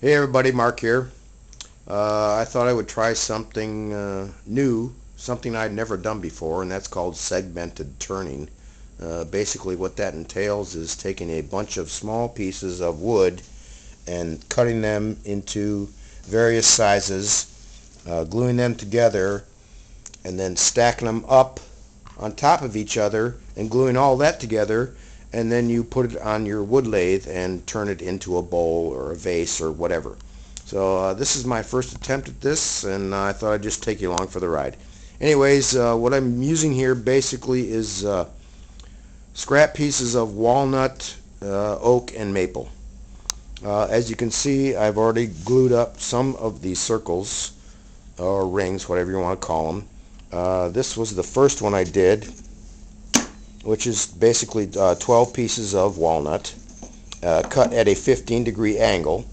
Hey everybody, Mark here. I thought I would try something new, something I'd never done before, and that's called segmented turning. Basically what that entails is taking a bunch of small pieces of wood and cutting them into various sizes, gluing them together, and then stacking them up on top of each other and gluing all that together, and then you put it on your wood lathe and turn it into a bowl or a vase or whatever. So this is my first attempt at this, and I thought I'd just take you along for the ride. Anyways, what I'm using here basically is scrap pieces of walnut, oak, and maple. As you can see, I've already glued up some of these circles or rings, whatever you want to call them. This was the first one I did, which is basically 12 pieces of walnut cut at a 15-degree angle,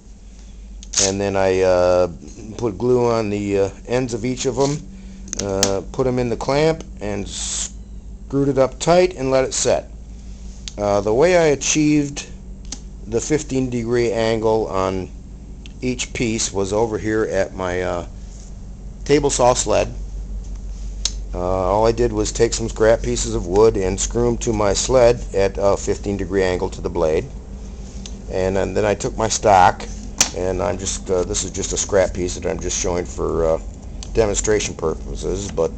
and then I put glue on the ends of each of them, put them in the clamp and screwed it up tight and let it set. The way I achieved the 15-degree angle on each piece was over here at my table saw sled. All I did was take some scrap pieces of wood and screw them to my sled at a 15-degree angle to the blade, and then I took my stock, and I'm just this is just a scrap piece that I'm just showing for demonstration purposes, but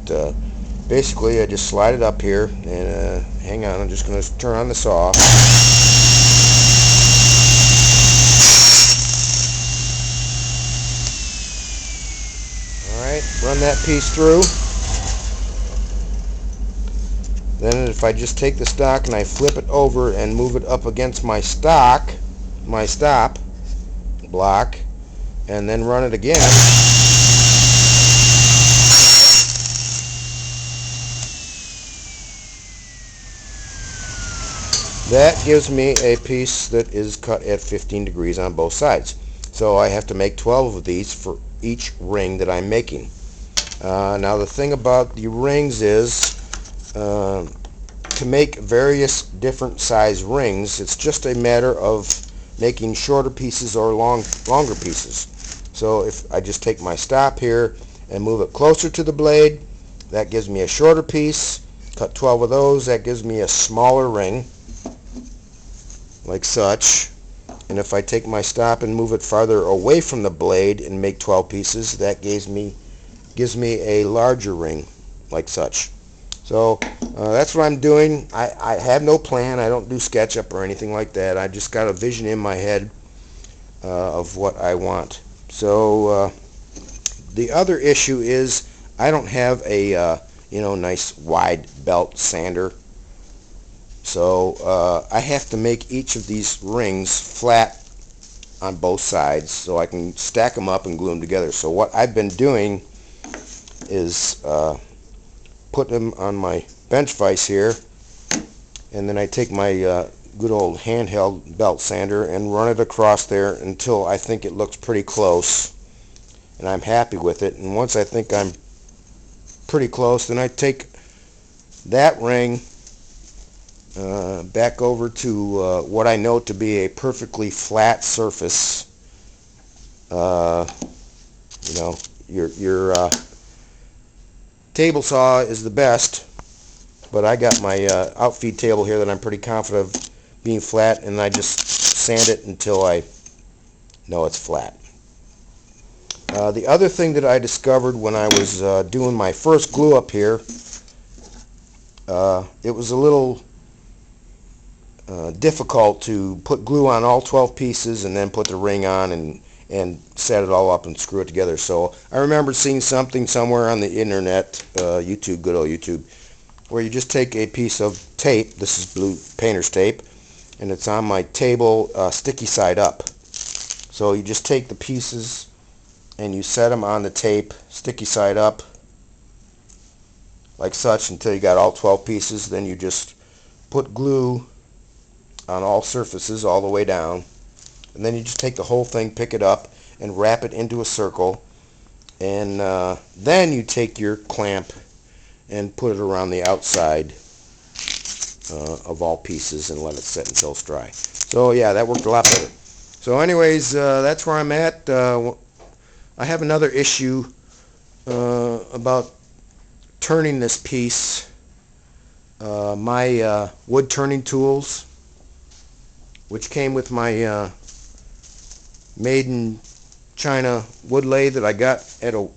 basically I just slide it up here, and hang on, I'm just going to turn on the saw. Alright, run that piece through. Then if I just take the stock and I flip it over and move it up against my stop block, and then run it again, that gives me a piece that is cut at 15 degrees on both sides. So I have to make 12 of these for each ring that I'm making. Now the thing about the rings is, to make various different size rings, it's just a matter of making shorter pieces or longer pieces. So if I just take my stop here and move it closer to the blade, that gives me a shorter piece. Cut 12 of those, that gives me a smaller ring, like such. And if I take my stop and move it farther away from the blade and make 12 pieces, that gives me a larger ring, like such. So that's what I'm doing. I have no plan. I don't do SketchUp or anything like that. I just got a vision in my head of what I want. So the other issue is I don't have a nice wide belt sander. So I have to make each of these rings flat on both sides so I can stack them up and glue them together. So what I've been doing is put them on my bench vise here, and then I take my good old handheld belt sander and run it across there until I think it looks pretty close and I'm happy with it. And once I think I'm pretty close, then I take that ring back over to what I know to be a perfectly flat surface. Your table saw is the best, but I got my outfeed table here that I'm pretty confident of being flat, and I just sand it until I know it's flat. The other thing that I discovered when I was doing my first glue up here, it was a little difficult to put glue on all 12 pieces and then put the ring on and set it all up and screw it together. So I remember seeing something somewhere on the internet, YouTube, good old YouTube, where you just take a piece of tape, this is blue painter's tape, and it's on my table sticky side up. So you just take the pieces and you set them on the tape sticky side up like such until you got all 12 pieces. Then you just put glue on all surfaces all the way down, and then you just take the whole thing, pick it up, and wrap it into a circle, and then you take your clamp and put it around the outside of all pieces and let it set until it's dry. So yeah, that worked a lot better. So anyways, that's where I'm at. I have another issue about turning this piece. My wood turning tools, which came with my made in China wood lathe that I got at a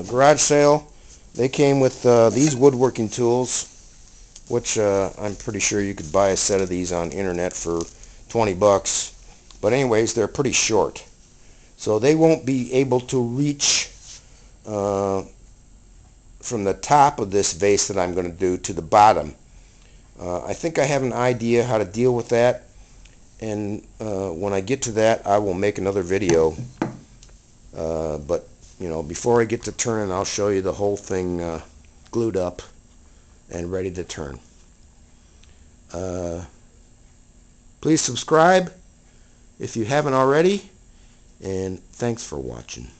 garage sale. They came with these woodworking tools, which I'm pretty sure you could buy a set of these on internet for 20 bucks. But anyways, they're pretty short, so they won't be able to reach from the top of this vase that I'm going to do to the bottom. I think I have an idea how to deal with that, and when I get to that, I will make another video. But you know, before I get to turning, I'll show you the whole thing glued up and ready to turn. Please subscribe if you haven't already, and thanks for watching.